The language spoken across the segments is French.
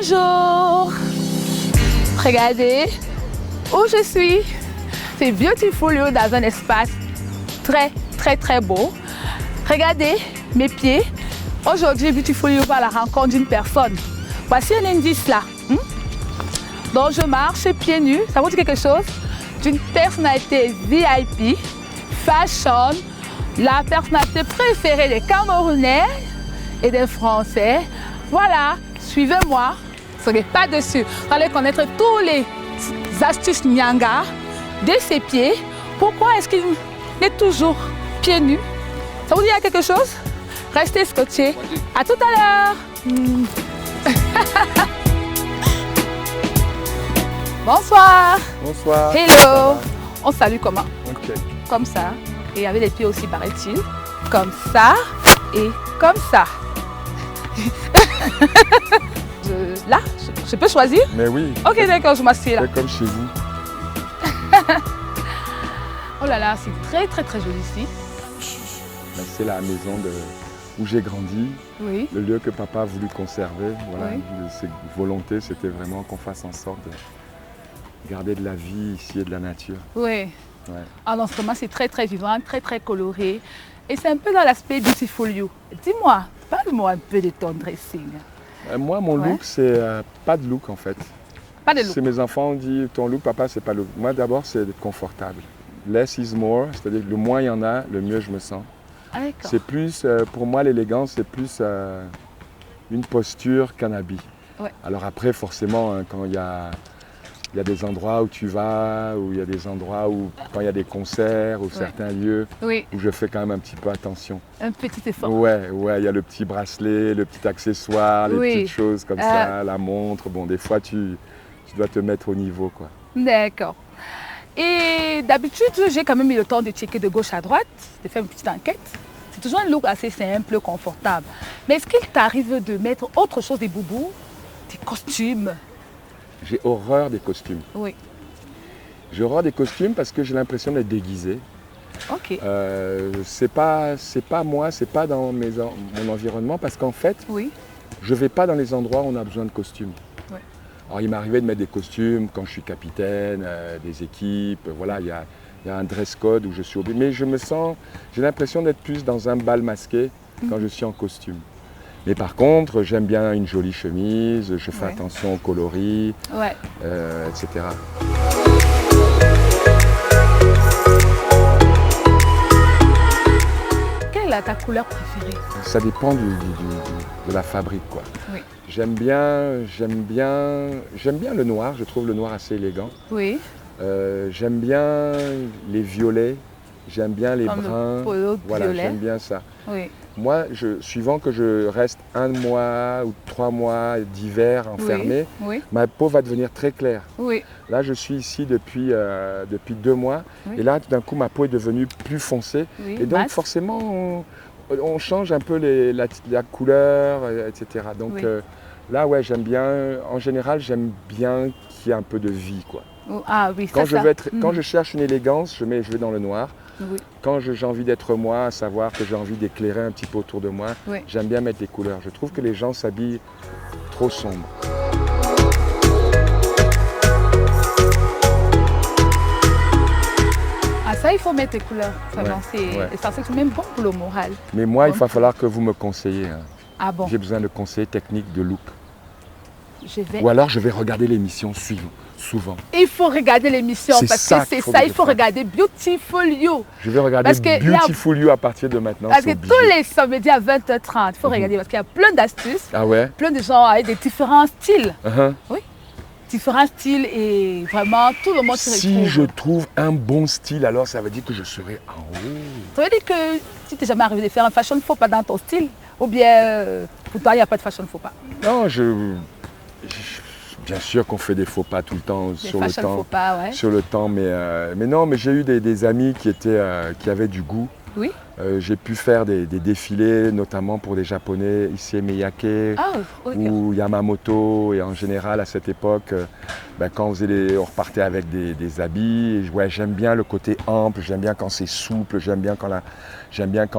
Bonjour. Regardez où je suis. C'est Beautiful You dans un espace très beau. Regardez mes pieds. Aujourd'hui, Beautiful You va à la rencontre d'une personne. Voici un indice là. Donc je marche pieds nus. Ça vous dit quelque chose? D'une personnalité VIP, fashion, la personnalité préférée des Camerounais et des Français. Voilà, suivez-moi. Ne serez pas dessus. Vous allez connaître tous les astuces Nyanga de ses pieds. Pourquoi est-ce qu'il est toujours pieds nus? Ça vous dit quelque chose? Restez scotchés. À tout à l'heure. Bonsoir. Bonsoir. Hello. On salue comment? Ok. Comme ça. Et avec les pieds aussi, paraît-il. Comme ça et comme ça. Là, je peux choisir? Mais oui. Ok, d'accord, je m'assieds là. C'est comme chez vous. Oh là là, c'est très joli ici. Ben, c'est la maison où j'ai grandi. Oui. Le lieu que papa a voulu conserver. Voilà. Oui. Ses volontés, c'était vraiment qu'on fasse en sorte de garder de la vie ici et de la nature. Oui. Ouais. Alors, vraiment, c'est très vivant, très coloré. Et c'est un peu dans l'aspect Beautiful You. Dis-moi, parle-moi un peu de ton dressing. Moi, mon look, c'est pas de look en fait. Pas de look. Si mes enfants ont dit ton look, papa, c'est pas le look. Moi, d'abord, c'est d'être confortable. Less is more, c'est-à-dire que le moins il y en a, le mieux je me sens. Ah, d'accord. C'est plus, pour moi, l'élégance, c'est plus une posture qu'un habit. Ouais. Alors après, forcément, hein, quand il y a des endroits où tu vas, ou il y a des endroits où, quand il y a des concerts, ou certains lieux, Oui, où je fais quand même un petit peu attention. un petit effort. Ouais, il y a le petit bracelet, le petit accessoire, les petites choses comme ça, la montre. Bon, des fois, tu dois te mettre au niveau, quoi. D'accord. Et d'habitude, j'ai quand même eu le temps de checker de gauche à droite, de faire une petite enquête. C'est toujours un look assez simple, confortable. Mais est-ce qu'il t'arrive de mettre autre chose, des boubous, des costumes? J'ai horreur des costumes. Oui. J'ai horreur des costumes parce que j'ai l'impression d'être déguisé. Ok. C'est pas moi, c'est pas dans mon environnement parce qu'en fait, Oui. je vais pas dans les endroits où on a besoin de costumes. Ouais. Alors il m'est arrivé de mettre des costumes quand je suis capitaine des équipes, voilà, il y a un dress code où je suis obligé. Mais j'ai l'impression d'être plus dans un bal masqué quand je suis en costume. Mais par contre, j'aime bien une jolie chemise, je fais attention aux coloris, etc. Quelle est ta couleur préférée? Ça dépend de la fabrique, quoi. Oui. J'aime bien le noir, je trouve le noir assez élégant. Oui. J'aime bien les violets, j'aime bien les Comme bruns. le polo Voilà, violet. j'aime bien ça. Oui. Moi, suivant que je reste 1 mois ou 3 mois d'hiver enfermé, Oui. ma peau va devenir très claire. Oui. Là, je suis ici depuis 2 mois. Oui. Et là, tout d'un coup, ma peau est devenue plus foncée. Oui. Et donc, Mat. forcément, on change un peu la couleur, etc. Donc là, ouais, j'aime bien. En général, j'aime bien qu'il y ait un peu de vie, quoi. Ah oui, Quand ça. Quand je cherche une élégance, je vais dans le noir. Oui. Quand j'ai envie d'être moi, à savoir que j'ai envie d'éclairer un petit peu autour de moi, j'aime bien mettre des couleurs. Je trouve que les gens s'habillent trop sombre. Ah ça, il faut mettre des couleurs. Vraiment, c'est même bon pour le moral. Mais moi, il va falloir que vous me conseillez. Hein. Ah bon? J'ai besoin de conseils techniques de look. Je vais... Ou alors, je vais regarder l'émission souvent. Il faut regarder l'émission parce que c'est ça, il faut regarder Beautiful You. Je vais regarder Beautiful You à partir de maintenant. Parce que tous les samedis à 20h30, il faut regarder parce qu'il y a plein d'astuces, plein de gens avec des différents styles. Oui, différents styles et vraiment tout le monde se retrouve. Si je trouve un bon style, alors ça veut dire que je serai en haut. Ça veut dire que si tu n'es jamais arrivé de faire un fashion faux pas dans ton style, ou bien pour toi il n'y a pas de fashion faux pas. Non, bien sûr qu'on fait des faux pas tout le temps sur le temps, mais non, mais j'ai eu des amis qui avaient du goût. Oui. J'ai pu faire des défilés, notamment pour des Japonais, Issey Miyake ou Yamamoto. Et en général, à cette époque, quand on repartait avec des habits. Ouais, j'aime bien le côté ample, j'aime bien quand c'est souple, j'aime bien quand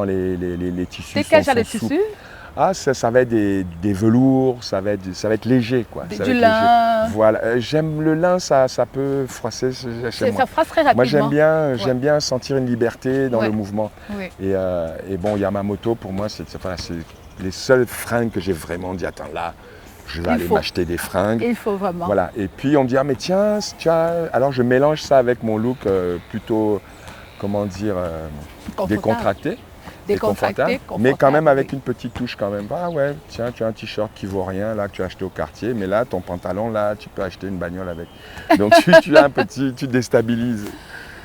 les tissus sont souples. Quel genre de tissu? Ah, ça va être des velours, ça va être léger, quoi. Ça va Du être lin. léger. Voilà. J'aime le lin, ça peut froisser chez moi. Ça froisse très rapidement. Moi, j'aime bien sentir une liberté dans Ouais. le mouvement. Oui. Et bon, Yamamoto, pour moi, c'est les seules fringues que j'ai vraiment dit, attends, là, je vais Il aller faut. m'acheter des fringues. Il faut vraiment. Voilà. Et puis, on me dit, ah, mais tiens, alors je mélange ça avec mon look plutôt, comment dire, Confortable. décontracté. Décontracté, Mais quand même avec oui. une petite touche quand même. Ah ouais, tiens, tu as un t-shirt qui vaut rien, là, que tu as acheté au quartier, mais là, ton pantalon, là, tu peux acheter une bagnole avec. Donc tu as un petit, tu déstabilises.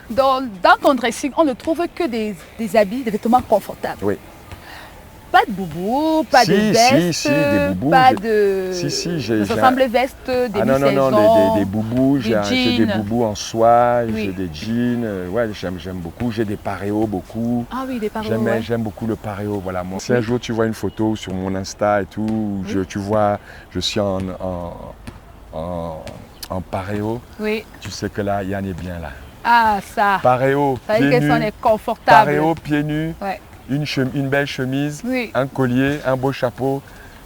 Dans ton dressing, on ne trouve que des habits, des vêtements confortables. Oui. Pas de boubou, pas Si, de si, veste, si, des boubous, pas j'ai- de... Si, j'ai- de j'ai ensemble veste, des Ah non, mi-saison. des boubous, des j'ai des jeans. boubous en soie, Oui. j'ai des jeans, ouais, j'aime beaucoup, j'ai des paréos beaucoup. Ah oui, des paroles. J'aime beaucoup le paréo, voilà. Moi, si un jour tu vois une photo sur mon Insta et tout, où tu vois, je suis en paréo, Oui. tu sais que là, Yann est bien là. Ah, ça. Paréo, Ça veut dire pieds qu'elles sont nus, confortables. paréo, pieds nus, Ouais. une belle chemise, Oui. un collier, un beau chapeau.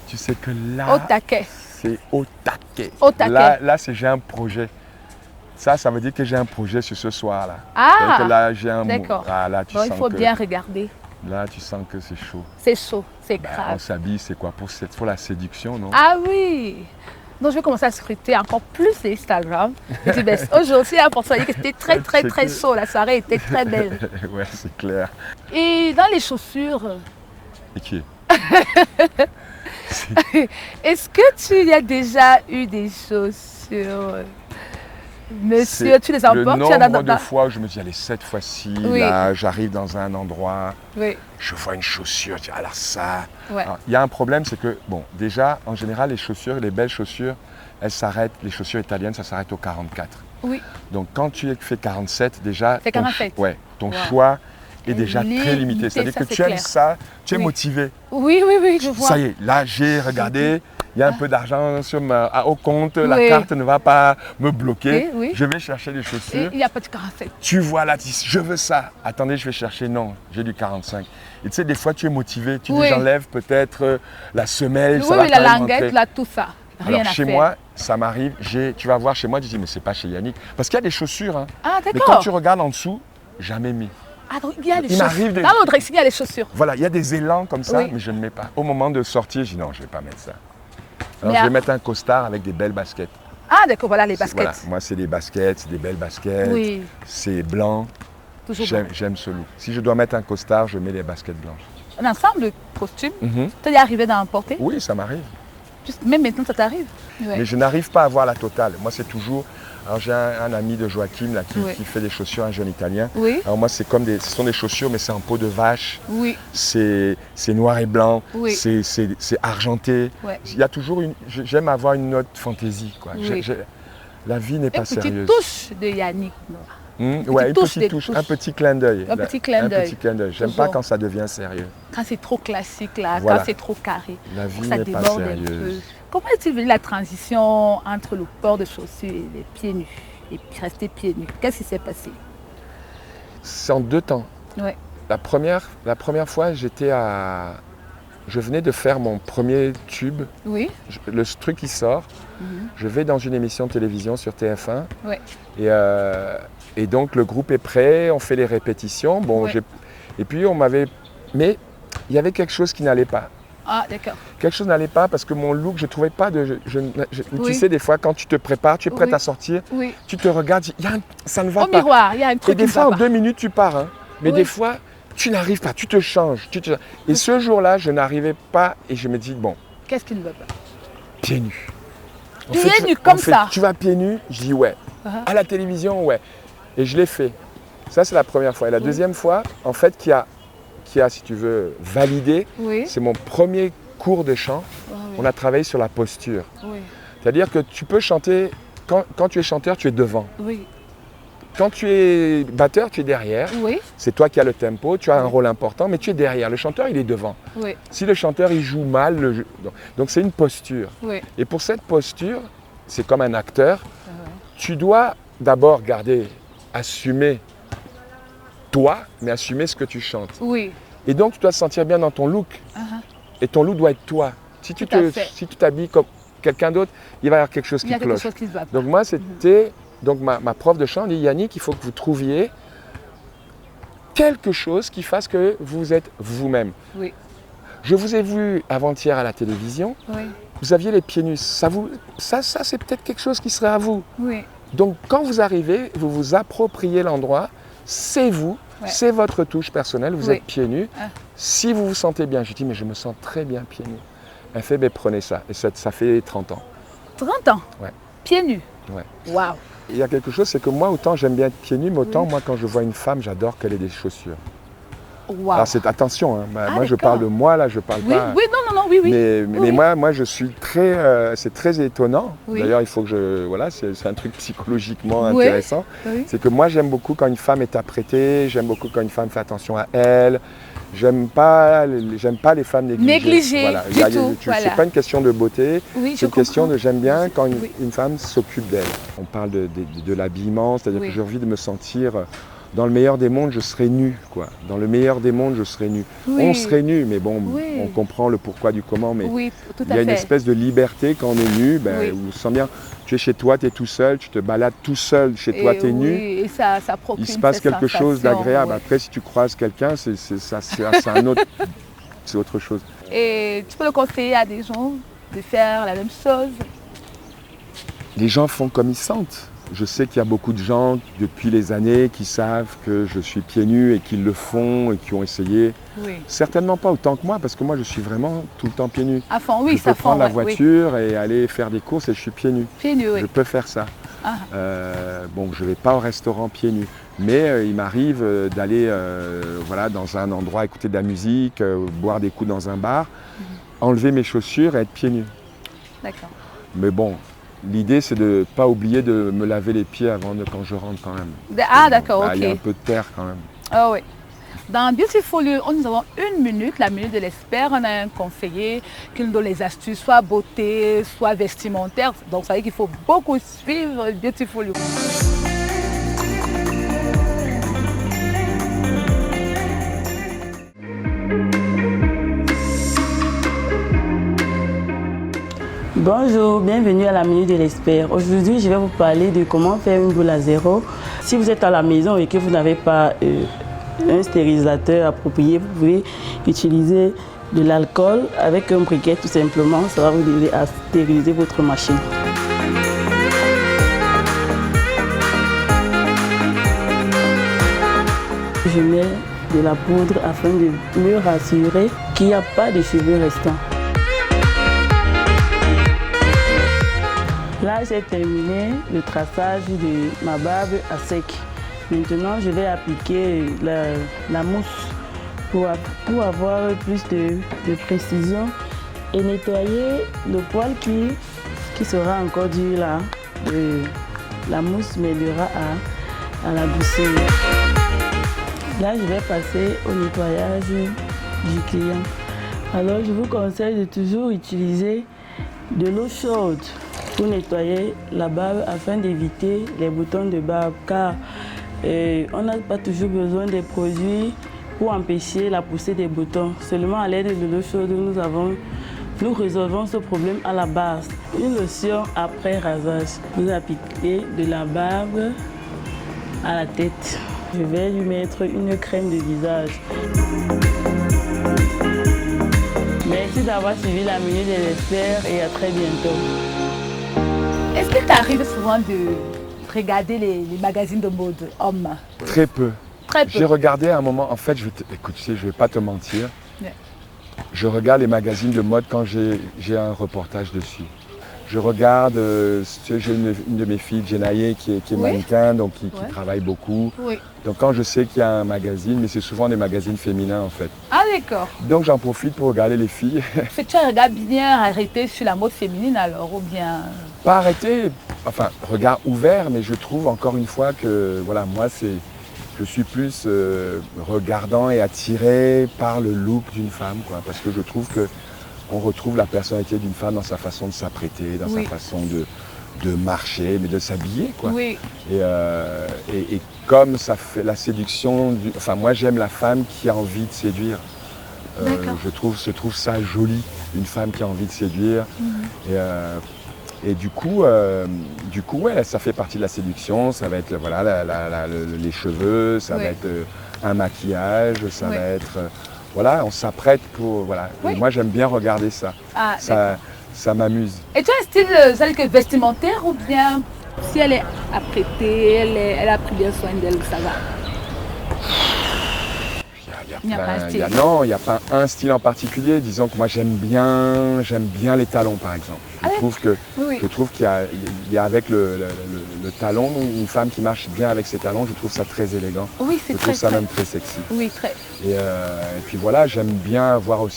Tu sais que là, Au taquet. c'est au taquet. Au taquet. Là j'ai un projet. Ça veut dire que j'ai un projet sur ce soir-là. Ah, Donc là, j'ai un d'accord. Ah, là, tu Bon, il sens faut que, bien regarder. là, tu sens que c'est chaud. C'est chaud, c'est Ben, on grave. s'habille, c'est quoi pour la séduction, non? Ah oui. Donc je vais commencer à scruter encore plus Instagram. Et puis, ben, aujourd'hui, pour ça, que c'était très, très, C'est très que- chaud. La soirée était très belle. Ouais, c'est clair. Et dans les chaussures, Et qui est est-ce que tu y as déjà eu des chaussures? Monsieur, C'est tu les le emportes? Tu en as nombre de fois où je me dis, allez, cette fois-ci, Oui. là, j'arrive dans un endroit, Oui, je vois une chaussure, je dis, alors ça. ouais. Alors, il y a un problème, c'est que, bon, déjà, en général, les chaussures, les belles chaussures, elles s'arrêtent, les chaussures italiennes, ça s'arrête au 44. Oui. Donc, quand tu fais 47, déjà, C'est 47. ton Wow. choix est Et déjà limité, très limité. C'est-à-dire ça, que c'est tu aimes clair. ça, tu es Oui. motivé. Oui, oui, oui, je vois. Ça y est, là, j'ai regardé, il y a un peu d'argent au compte, la Oui. carte ne va pas me bloquer. Oui, oui. Je vais chercher des Et chaussures. il n'y a pas de 47. Tu vois là, tu dis, je veux ça. Attendez, je vais chercher. Non, j'ai du 45. Et tu sais, des fois, tu es motivé. Tu Oui. dis, j'enlève peut-être la semelle. Oui, ça va oui, la quand même languette, rentrer. là, tout ça. Rien Alors, à chez faire. moi, ça m'arrive. Tu vas voir chez moi, tu dis, mais c'est pas chez Yannick. Parce qu'il y a des chaussures. Hein. Ah, Mais quand d'accord. tu regardes en dessous, jamais mis. Ah, donc il y a des Il m'arrive chaussures. des- Dans le dressing, il y a des chaussures. Voilà, il y a des élans comme ça, Oui. mais je ne mets pas. Au moment de sortir, je dis, non, je ne vais pas mettre ça. Alors, Mais je vais à- mettre un costard avec des belles baskets. Ah, d'accord, voilà les baskets. Voilà, moi, c'est des baskets, c'est des belles baskets. Oui, C'est blanc. toujours J'aime ce look. Si je dois mettre un costard, je mets des baskets blanches. un ensemble de costumes. Mhm. Tu es arrivé d'en porter? Oui, ça m'arrive. Même maintenant, ça t'arrive? Ouais. Mais je n'arrive pas à voir la totale. Moi, c'est toujours. Alors, j'ai un ami de Joachim là, Oui. qui fait des chaussures, un jeune italien. Oui, Alors, moi, ce sont des chaussures, mais c'est en peau de vache. oui, C'est noir et blanc. Oui. C'est argenté. ouais. Il y a toujours j'aime avoir une note fantaisie. Quoi. Oui. La vie n'est Une pas petite sérieuse. touche de Yannick. Ouais, une touche, petite des touche, touches. un petit clin d'œil. Un petit clin d'œil. Un petit clin d'œil. J'aime Toujours. pas quand ça devient sérieux. Quand c'est trop classique, là, Voilà. quand c'est trop carré, La vie ça n'est pas déborde un peu. sérieuse. Comment est-il venu la transition entre le port de chaussures et les pieds nus? Et puis rester pieds nus. Qu'est-ce qui s'est passé? C'est en deux temps. Ouais. La première fois, je venais de faire mon premier tube. Oui. Le truc qui sort, Mhm. je vais dans une émission de télévision sur TF1. Ouais. Et donc le groupe est prêt, on fait les répétitions. Bon, Ouais. et puis mais il y avait quelque chose qui n'allait pas. Ah, d'accord. Quelque chose n'allait pas parce que mon look, je trouvais pas de. Oui. Tu sais, des fois, quand tu te prépares, tu es prête Oui. à sortir, Oui. tu te regardes, ça ne va Au pas. miroir, il y a un Et truc des qui fois, ne en va pas. 2 minutes, tu pars. Hein. Mais Oui. des fois, tu n'arrives pas, tu te changes. Et ce jour-là, je n'arrivais pas et je me dis, bon, Qu'est-ce qui ne va pas? pieds nus. Pieds nus comme ça. Tu vas pieds nus? Je dis ouais. Uh-huh. À la télévision, ouais. Et je l'ai fait. Ça, c'est la première fois. Et la Oui. deuxième fois, en fait, qui a, si tu veux, validé, Oui. c'est mon premier cours de chant. Ah oui. On a travaillé sur la posture. Oui. C'est-à-dire que tu peux chanter, quand tu es chanteur, tu es devant. Oui. Quand tu es batteur, tu es derrière. Oui. C'est toi qui as le tempo, tu as un Oui. rôle important, mais tu es derrière. Le chanteur, il est devant. Oui. Si le chanteur, il joue mal, donc c'est une posture. Oui. Et pour cette posture, c'est comme un acteur, Ah tu dois d'abord assumer toi, mais assumer ce que tu chantes. oui. Et donc, tu dois te sentir bien dans ton look. Uh-huh. Et ton loup doit être toi. Si tu t'habilles comme quelqu'un d'autre, il va y avoir quelque chose qui cloche. Il y a quelque chose qui se va pas. Donc moi, c'était donc ma prof de chant dit Yannick, il faut que vous trouviez quelque chose qui fasse que vous êtes vous-même. Oui. Je vous ai vu avant-hier à la télévision. Oui. Vous aviez les pieds nus. Ça c'est peut-être quelque chose qui serait à vous. Oui. Donc quand vous arrivez, vous vous appropriez l'endroit. C'est vous, c'est votre touche personnelle. Vous êtes pieds nus. Ah. Si vous vous sentez bien, je dis mais je me sens très bien pieds nus. Elle fait mais prenez ça. Et ça fait 30 ans. 30 ans? Ouais. Pieds nus? Ouais. Waouh. Il y a quelque chose, c'est que moi, autant j'aime bien être pieds nus, mais autant moi, quand je vois une femme, j'adore qu'elle ait des chaussures. Wow. Alors attention, hein, moi je parle de moi, là, je parle pas. Oui, non, oui. Mais moi, je suis très, c'est très étonnant. Oui. D'ailleurs, il faut que c'est un truc psychologiquement intéressant. Oui. C'est que moi, j'aime beaucoup quand une femme est apprêtée, j'aime beaucoup quand une femme fait attention à elle. J'aime pas les femmes négligées. Voilà. C'est pas une question de beauté, c'est une question de j'aime bien quand une femme s'occupe d'elle. On parle de l'habillement, c'est-à-dire que j'ai envie de me sentir. Dans le meilleur des mondes, je serais nu, quoi. Dans le meilleur des mondes, je serais nu. Oui. On serait nu, mais bon, on comprend le pourquoi du comment, mais il y a une espèce de liberté quand on est nu, où on se sent bien. Tu es chez toi, tu es tout seul, tu te balades tout seul chez toi, tu es nu. Et ça procure il se passe quelque chose d'agréable. Après, si tu croises quelqu'un, c'est un autre, c'est autre chose. Et tu peux le conseiller à des gens de faire la même chose? Les gens font comme ils sentent. Je sais qu'il y a beaucoup de gens depuis les années qui savent que je suis pieds nus et qui le font et qui ont essayé. Oui. Certainement pas autant que moi, parce que moi je suis vraiment tout le temps pieds nus. À fond, oui, je peux prendre la voiture et aller faire des courses et je suis pieds nus. Pieds nus, oui. Je peux faire ça. Ah. Bon, je ne vais pas au restaurant pieds nus, mais il m'arrive d'aller dans un endroit, écouter de la musique, boire des coups dans un bar, enlever mes chaussures et être pieds nus. D'accord. Mais bon. L'idée, c'est de ne pas oublier de me laver les pieds quand je rentre quand même. Ah, d'accord, ok. Il y a un peu de terre quand même. Ah oui. Dans Beautiful You, nous avons une minute, la minute de l'expert. On a un conseiller qui nous donne les astuces, soit beauté, soit vestimentaire. Donc, ça veut dire qu'il faut beaucoup suivre Beautiful You. Bonjour, bienvenue à la Minute de l'Expert. Aujourd'hui, je vais vous parler de comment faire une boule à zéro. Si vous êtes à la maison et que vous n'avez pas un stérilisateur approprié, vous pouvez utiliser de l'alcool avec un briquet tout simplement. Ça va vous aider à stériliser votre machine. Je mets de la poudre afin de me rassurer qu'il n'y a pas de cheveux restants. Là, j'ai terminé le traçage de ma barbe à sec. Maintenant, je vais appliquer la mousse pour avoir plus de précision et nettoyer le poil qui sera encore dur là. La mousse m'aidera à la douceur. Là, je vais passer au nettoyage du client. Alors, je vous conseille de toujours utiliser de l'eau chaude pour nettoyer la barbe afin d'éviter les boutons de barbe, car on n'a pas toujours besoin des produits pour empêcher la poussée des boutons. Seulement à l'aide de l'eau chaude, nous résolvons ce problème à la base. Une lotion après rasage. Vous appliquez de la barbe à la tête. Je vais lui mettre une crème de visage. Merci d'avoir suivi la Minute de l'Expert et à très bientôt. Est-ce que tu arrives souvent de regarder les magazines de mode hommes? Très peu. Très peu. J'ai regardé à un moment, en fait, écoute, je ne vais pas te mentir. Yeah. Je regarde les magazines de mode quand j'ai un reportage dessus. Je regarde, j'ai une de mes filles, Jenaye, qui est mannequin, donc qui travaille beaucoup. Oui. Donc quand je sais qu'il y a un magazine, mais c'est souvent des magazines féminins en fait. Ah d'accord. Donc j'en profite pour regarder les filles. Tu as un regard bien arrêté sur la mode féminine alors, ou bien... Pas arrêté, enfin regard ouvert, mais je trouve encore une fois que voilà, moi je suis plus regardant et attiré par le look d'une femme, quoi, parce que je trouve qu'on retrouve la personnalité d'une femme dans sa façon de s'apprêter, dans sa façon de marcher, mais de s'habiller, quoi. Oui. Et comme ça fait la séduction, enfin moi j'aime la femme qui a envie de séduire. Je trouve ça joli, une femme qui a envie de séduire. Et du coup, ouais, ça fait partie de la séduction. Ça va être voilà, les cheveux, ça va être un maquillage, ça va être... voilà, on s'apprête pour... Voilà. Et moi, j'aime bien regarder ça. Ah, ça m'amuse. Et tu as un style vestimentaire ou bien si elle est apprêtée, elle a pris bien soin d'elle, ça va? Il n'y a pas un style. Non, il n'y a pas un style en particulier. Disons que moi, j'aime bien les talons, par exemple. Je trouve qu'il y a avec le talon, une femme qui marche bien avec ses talons, je trouve ça très élégant. Oui, c'est je trouve ça même très sexy. Oui, très. Et puis voilà, j'aime bien voir ou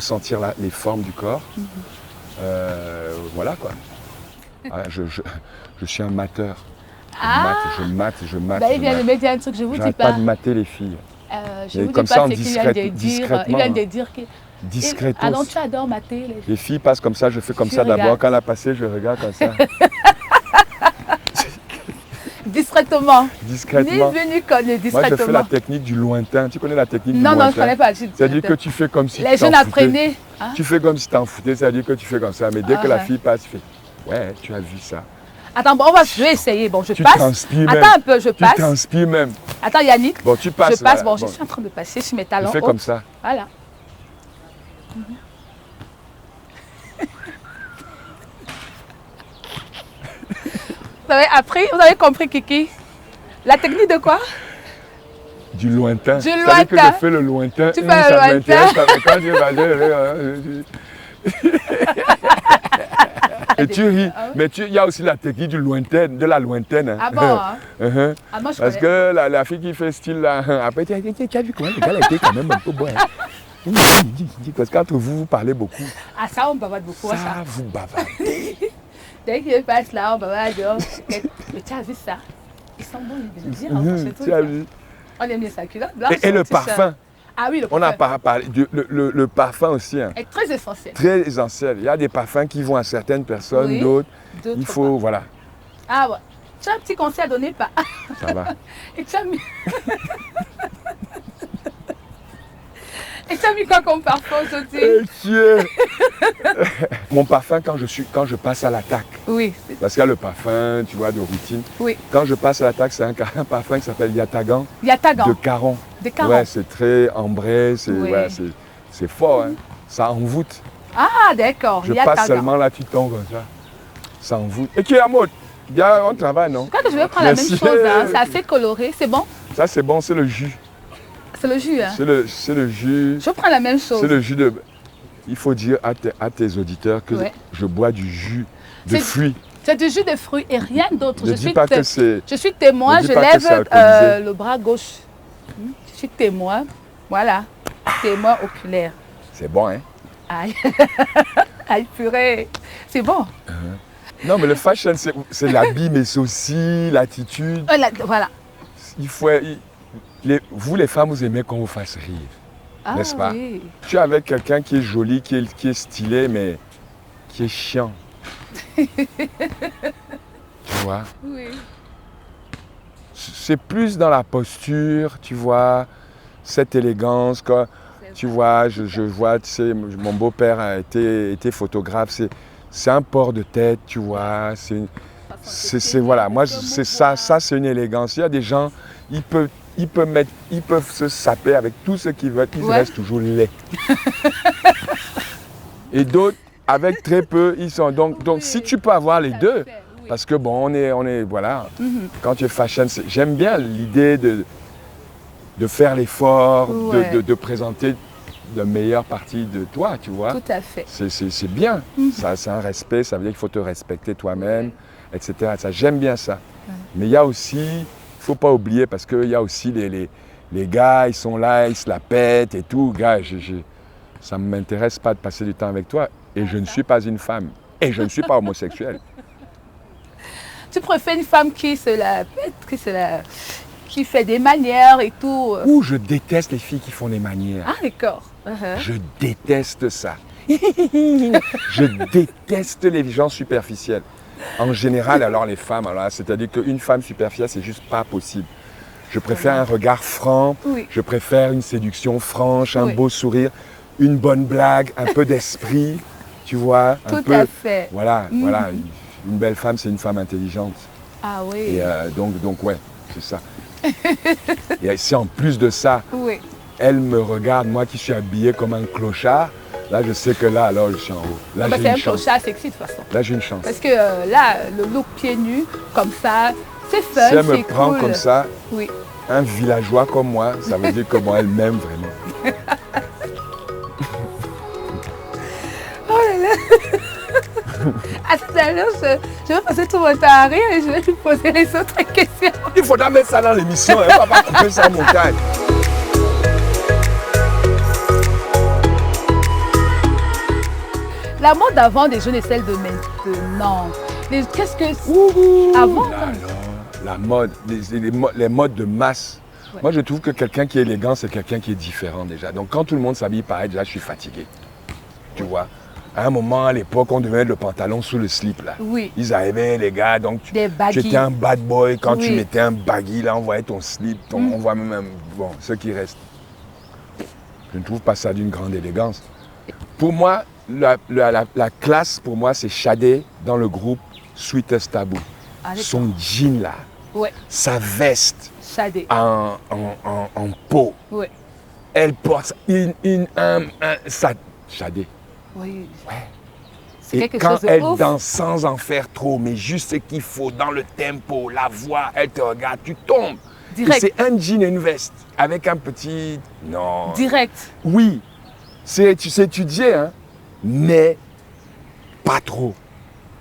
sentir les formes du corps. Voilà quoi. Je suis un mateur. Je mate. Il vient de me dire un truc, je vous dis J'arrête pas. pas de mater les filles. Je vous comme dis ça, pas ce qu'il vient de dire que... Discretos. Ah donc tu adores mater les filles passent comme ça, je fais comme ça d'abord. Quand elle a passé, je regarde comme ça. Discrètement. Discrètement. Ni venu connaître discrètement. Moi, je fais la technique du lointain. Tu connais la technique du lointain? Non, je ne connais pas. C'est-à-dire que tu fais comme si les jeunes apprenaient. Hein? Tu fais comme si tu t'en foutais, c'est-à-dire que tu fais comme ça. Mais dès que la fille passe, tu fais ouais, tu as vu ça. Attends, je vais essayer. Bon, je tu passe. Transpires Attends même. Un peu, je passe. Tu transpires même. Attends, Yannick. Bon, tu passes. Je passe. Bon, je suis en train de passer sur mes talons. Tu fais comme ça. Voilà. Vous avez compris, Kiki? La technique de quoi? Du lointain. Du lointain. C'est-à-dire que je fais le lointain. Tu fais le lointain. Et tu ris. Mais il y a aussi la technique du lointain, de la lointaine. Ah bon hein? Moi, parce que la fille qui fait style là, après tu as vu comment le gars a été quand même un peu bon. Parce qu'entre vous parlez beaucoup. Ah ça, on bavade beaucoup. Ça, vous bavardez. Dès qu'il passe là, on bavade. Mais tu as vu ça? Ils sont bons, ils disent. Tu as vu? On aime bien ça. Et le parfum. Ah oui, le parfum. On a parlé le parfum aussi. Hein. Est très essentiel. Très essentiel. Il y a des parfums qui vont à certaines personnes, d'autres. Il faut, voilà. Ah ouais. Tu as un petit conseil à donner, pas? Ça va. Et tu as mis... Et tu as mis quoi comme parfum aujourd'hui? Mon parfum quand je passe à l'attaque. Oui. Parce qu'il y a le parfum, tu vois, de routine. Oui. Quand je passe à l'attaque, c'est un parfum qui s'appelle Yatagan. Yatagan. De Caron. De Caron. Ouais, c'est très ambré, c'est fort, hein. Ça envoûte. Ah, d'accord. Je passe seulement là, tu tombes comme ça. Ça envoûte. Et qui est à mode? Bien, on travaille, non? Je crois que je vais prendre la même chose, hein. C'est assez coloré, c'est bon? Ça, c'est bon, c'est le jus. C'est le jus, hein? C'est le jus. Je prends la même chose. C'est le jus de... Il faut dire à tes auditeurs que je bois du jus de fruits. C'est du jus de fruits et rien d'autre. Je suis témoin, je lève le bras gauche. Je suis témoin. Voilà. Témoin oculaire. C'est bon, hein? Aïe. Aïe, purée. C'est bon. Non, mais le fashion, c'est l'habit, mais c'est aussi l'attitude. Voilà. Il faut... Vous, les femmes, vous aimez qu'on vous fasse rire, n'est-ce pas? Oui. Tu es avec quelqu'un qui est joli, qui est stylé, mais qui est chiant. Tu vois? Oui. C'est plus dans la posture, tu vois, cette élégance. Quoi. Tu vois, je vois, tu sais, mon beau-père a été photographe, c'est un port de tête, tu vois. Voilà, moi, c'est ça c'est une élégance. Il y a des gens, ils peuvent se saper avec tout ce qu'ils veulent, ils restent toujours laids. Et d'autres, avec très peu, ils sont... Donc si tu peux avoir les deux, parce que bon, on est voilà, quand tu es fashion, j'aime bien l'idée de faire l'effort, de présenter la meilleure partie de toi, tu vois. Tout à fait. C'est bien, ça, c'est un respect, ça veut dire qu'il faut te respecter toi-même, etc. Ça, j'aime bien ça. Mais il y a aussi... Il ne faut pas oublier parce qu'il y a aussi les gars, ils sont là, ils se la pètent et tout. Gars, ça ne m'intéresse pas de passer du temps avec toi et je ne suis pas une femme et je ne suis pas homosexuel. Tu préfères une femme qui se la pète, qui fait des manières et tout? Ou je déteste les filles qui font des manières. Ah d'accord. Je déteste ça. Je déteste les gens superficiels. En général, alors les femmes, c'est-à-dire qu'une femme superficielle, c'est juste pas possible. Je préfère un regard franc, Oui. je préfère une séduction franche, un Oui. beau sourire, une bonne blague, un peu d'esprit, tu vois. Un Tout peu, à fait. Voilà, voilà. Une belle femme, c'est une femme intelligente. Ah oui. Et donc ouais, c'est ça. Et si en plus de ça, Oui. elle me regarde, moi qui suis habillé comme un clochard, là je sais que là, alors je suis en haut. Là Bah, j'ai c'est un une chance. clochard sexy de toute façon. Là j'ai une chance. Parce que là, le look pieds nus, comme ça, c'est fun, Si elle me c'est prend cool. comme ça, Oui. un villageois comme moi, ça veut dire que moi, elle m'aime vraiment. À tout à l'heure, je vais passer tout mon temps à rire et je vais lui poser les autres questions. Il faudra mettre ça dans l'émission, on ne va pas couper ça en montage. La mode d'avant des jeunes et celle de maintenant. Qu'est-ce que... Avant, La mode, les modes de masse. Ouais. Moi, je trouve que quelqu'un qui est élégant, c'est quelqu'un qui est différent déjà. Donc, quand tout le monde s'habille pareil, déjà, je suis fatigué. Tu vois? À un moment, à l'époque, on devait mettre le pantalon sous le slip, là. Oui. Ils arrivaient, les gars, donc Des baggy. j'étais un bad boy. Quand tu Oui. mettais un baggy, là, on voyait ton slip, on voit même bon, ce qui reste. Je ne trouve pas ça d'une grande élégance. Pour moi, la classe, pour moi, c'est Shadé dans le groupe Sweetest Taboo. Ah, d'accord. Son jean, là, Ouais, sa veste Shadé. en peau. Ouais. Elle porte ça, Shadé. Oui. Ouais. C'est Et quelque quand chose de elle ouf. danse sans en faire trop, mais juste ce qu'il faut dans le tempo, la voix, elle te regarde, tu tombes. Direct. Et c'est un jean et une veste avec un petit... Non. Direct. Oui, c'est étudié, hein, mais pas trop.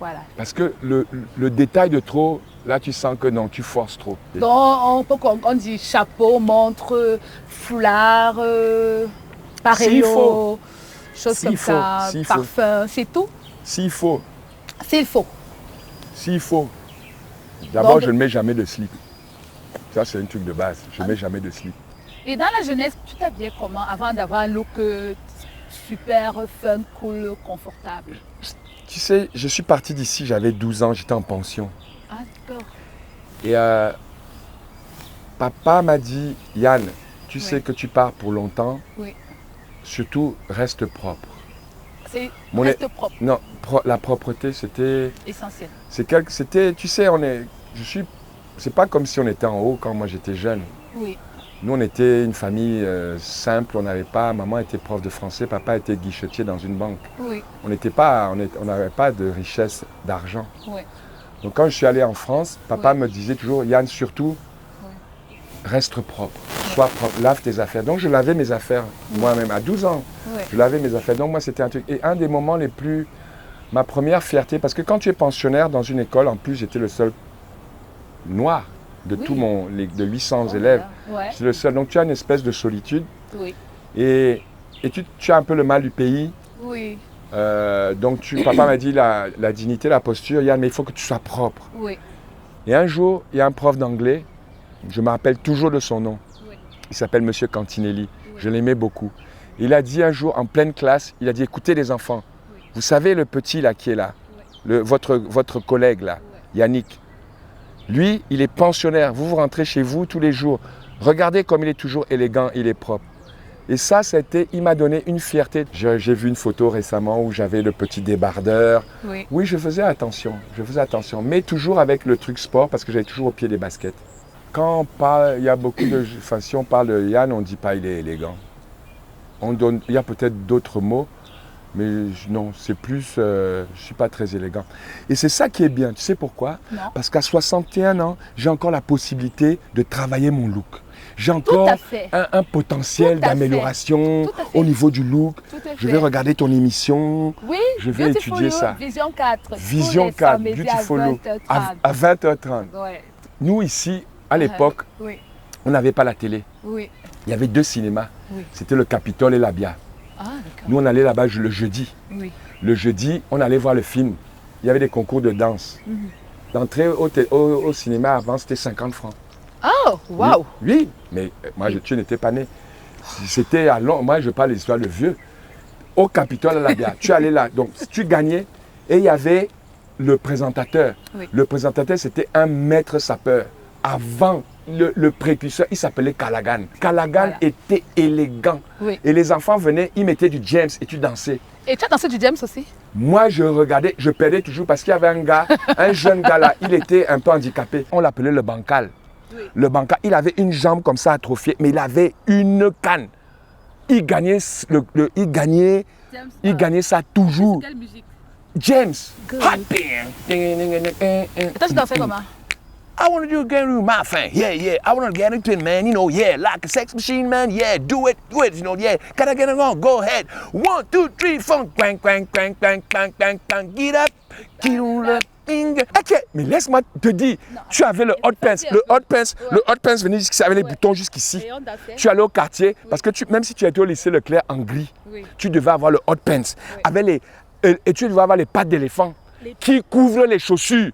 Voilà. Parce que le détail de trop, là tu sens que non, tu forces trop. Donc, on dit chapeau, montre, foulard, pareillo, choses S'il comme faut, ça, s'il faut. parfum, c'est tout. S'il faut, S'il faut. s'il faut. D'abord, Donc- je ne mets jamais de slip. Ça, c'est un truc de base. Je ne mets jamais de slip. Et dans la jeunesse, tu t'habillais comment avant d'avoir un look super fun, cool, confortable? Tu sais, je suis parti d'ici, j'avais 12 ans, j'étais en pension. Ah, d'accord. Et papa m'a dit, Yann, tu Oui. sais que tu pars pour longtemps, Oui. surtout reste propre. C'est Mon reste propre, Non, la propreté, c'était... essentiel. C'était, tu sais, c'est pas comme si on était en haut quand moi j'étais jeune. Oui. Nous, on était une famille simple, maman était prof de français, papa était guichetier dans une banque. Oui. On n'avait pas de richesse d'argent. Oui. Donc quand je suis allé en France, papa me disait toujours, Yann, surtout, Oui. reste propre, sois propre, lave tes affaires. Donc je lavais mes affaires moi-même, à 12 ans, Oui. je lavais mes affaires. Donc moi, c'était un truc. Et un des moments les plus... Ma première fierté, parce que quand tu es pensionnaire dans une école, en plus, j'étais le seul noir de Oui. de 800 Oh élèves. là là. Ouais. C'est le seul. Donc tu as une espèce de solitude Oui. et tu as un peu le mal du pays. Oui. Donc papa m'a dit la dignité, la posture, Yann, mais il faut que tu sois propre. Oui. Et un jour, il y a un prof d'anglais, je me rappelle toujours de son nom. Oui. Il s'appelle Monsieur Cantinelli. Je l'aimais beaucoup. Il a dit un jour en pleine classe, il a dit, écoutez les enfants, Oui. vous savez le petit là qui est là, votre collègue là, Yannick, lui, il est pensionnaire. Vous rentrez chez vous tous les jours. Regardez comme il est toujours élégant, il est propre. Et ça, il m'a donné une fierté. J'ai vu une photo récemment où j'avais le petit débardeur. Oui. Oui, je faisais attention, mais toujours avec le truc sport parce que j'avais toujours au pied des baskets. Quand on parle, il y a beaucoup de... Enfin, si on parle de Yann, on ne dit pas il est élégant. Il y a peut-être d'autres mots, mais non, c'est plus... je ne suis pas très élégant. Et c'est ça qui est bien, tu sais pourquoi? Non. Parce qu'à 61 ans, j'ai encore la possibilité de travailler mon look. J'ai encore à fait. un potentiel Tout à fait. d'amélioration Tout à fait. au niveau du look. Tout à Je fait. vais regarder ton émission. Oui, Je vais Beautiful étudier You, ça. Vision 4. Vision tous les 4, samedis Beautiful à You, 20h30. à 20h30. Ouais. Nous, ici, à l'époque, Oui, on n'avait pas la télé. oui, Il y avait 2 cinémas. oui. C'était le Capitole et la Bia. Ah, d'accord. Nous, on allait là-bas le jeudi. Oui. Le jeudi, on allait voir le film. Il y avait des concours de danse. L'entrée au cinéma avant, c'était 50 francs. Oh, waouh. Oui, mais moi, tu n'étais pas né. C'était à Londres. Moi, je parle de l'histoire de vieux. Au Capitole à la Bia. Tu allais là. Donc, tu gagnais. Et il y avait le présentateur. Oui. Le présentateur, c'était un maître sapeur. avant le précurseur, il s'appelait Callaghan. Callaghan était élégant. Oui. Et les enfants venaient, ils mettaient du James et tu dansais. Et tu as dansé du James aussi? Moi, je regardais, je perdais toujours parce qu'il y avait un gars, un jeune gars là, il était un peu handicapé. On l'appelait le bancal. Oui. Le bancal, il avait une jambe comme ça atrophiée, mais il avait une canne. Il gagnait, il gagnait ça toujours. Quelle musique? James. Good. Hot band. Et toi, tu dansais comment? I want to do a gangroo, my thing. Yeah, yeah. I want to get into it, man. You know, yeah, like a sex machine, man. Yeah, do it. You know, yeah. Can I get it on? Go ahead. 1, 2, 3, 4. Clang, clang, clang, clang, clang, clang, clang. Get up. Get on up. Ok, mais laisse-moi te dire, tu avais le hot pants. Le hot pants venait jusqu'ici, avec les boutons jusqu'ici. Tu allais au quartier, parce que même si tu étais au lycée Leclerc en gris, tu devais avoir le hot pants. Avec et tu devais avoir les pattes d'éléphant qui couvrent les chaussures.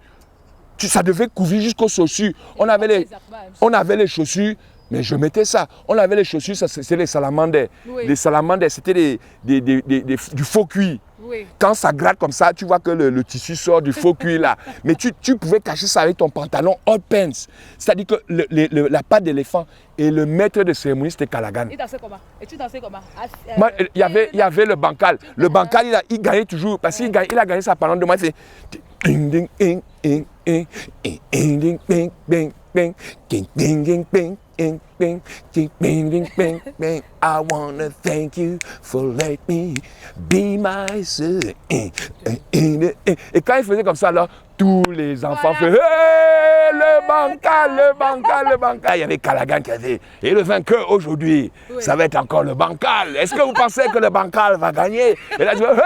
Ça devait couvrir jusqu'aux chaussures. On avait les chaussures, mais je mettais ça. On avait les chaussures, c'était les salamandres. Les salamandres, c'était du faux cuir. Oui. Quand ça gratte comme ça, tu vois que le tissu sort du faux cuir là. Mais tu pouvais cacher ça avec ton pantalon hot pants. C'est-à-dire que la patte d'éléphant et le maître de cérémonie, c'était Callaghan. Il dansait comment? Et tu dansais comment? Moi, il y avait le bancal. Le bancal, il gagnait toujours. Parce qu'il a gagné ça pendant 2 mois. Il fait... Ding, ding, ding, ding, ding, ding, ding, ding, ding, ding, ding, ding, ding, ding. Bing, bing, bing, bing, bing, bing, bing. I wanna thank you for letting me be myself. Et quand il faisait comme ça, là, tous les enfants faisaient hey, le bancal, le bancal, le bancal. Il y avait Callaghan qui avait. Et le vainqueur aujourd'hui, ça va être encore le bancal. Est-ce que vous pensez que le bancal va gagner? Et là, tu vois, hey,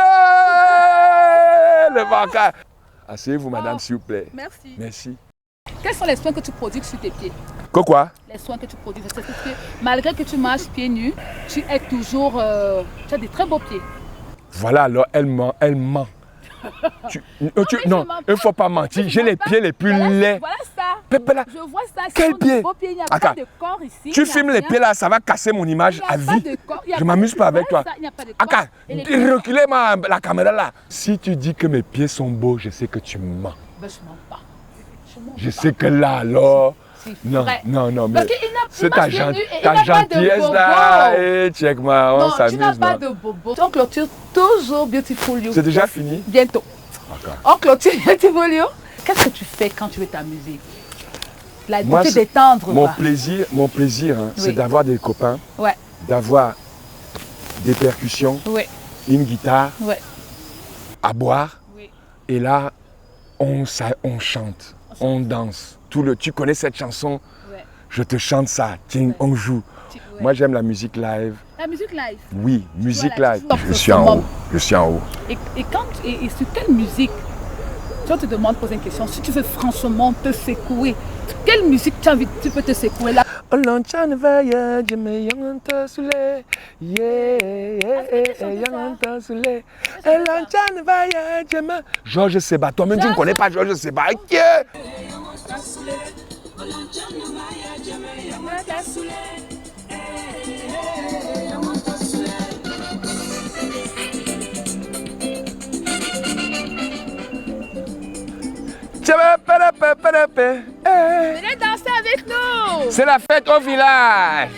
le bancal. Asseyez-vous, madame, s'il vous plaît. Merci. Merci. Quels sont les soins que tu produis sur tes pieds? Quoi? Les soins que tu produis. C'est que malgré que tu marches pieds nus, tu es toujours... tu as des très beaux pieds. Voilà, alors elle ment. Non, il ne faut pas mentir. J'ai les pieds les plus laids. Voilà ça. Pépéla. Je vois ça. Quel pied? Il n'y a pas de corps ici. Tu filmes les pieds là, ça va casser mon image à vie. Je ne m'amuse pas avec toi. Aka, reculez la caméra là. Si tu dis que mes pieds sont beaux, je sais que tu mens. Ben, je mens pas. Je sais que là, alors... Non, mais c'est ta gentillesse là. Et check-moi, on s'amuse. Non, tu n'as pas de bobo. On clôture toujours Beautiful You. C'est déjà fini? Bientôt. On clôture Beautiful You. Qu'est-ce que tu fais quand tu veux t'amuser? Moi, te détendre. Mon plaisir, hein, c'est d'avoir des copains, d'avoir des percussions, une guitare, à boire. Et là, on chante, on danse. Tu connais cette chanson? Je te chante ça. Tiens, on joue. Moi, j'aime la musique live. La musique live? Oui, musique live. Je suis en haut. Je suis en haut. Et sur quelle musique? Tu te demandes, poser une question. Si tu veux franchement te secouer, quelle musique tu peux te secouer là? Georges Seba. Toi-même, tu ne connais pas Georges Seba. Venez danser avec nous. C'est la fête au village.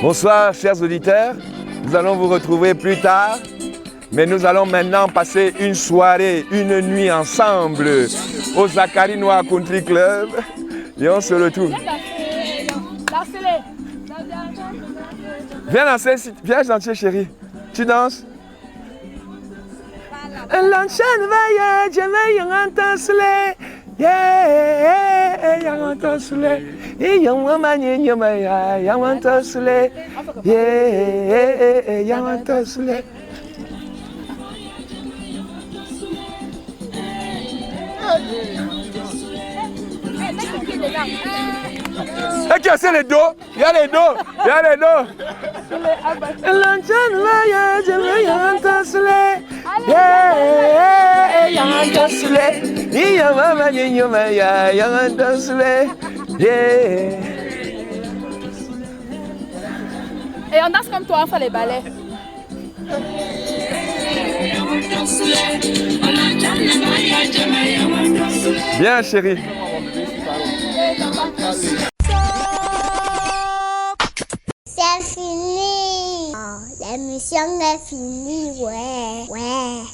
Bonsoir, chers auditeurs. Nous allons vous retrouver plus tard. Mais nous allons maintenant passer une soirée, une nuit ensemble au Zachary Noir Country Club. Et on se retrouve. Viens danser, viens danser chérie. Tu danses? Et qui a les dos? Il y a les dos. Il y a les dos. Et on danse comme toi, on fait les ballets. Bien, chérie. C'est fini. Oh, l'émission est finie, ouais.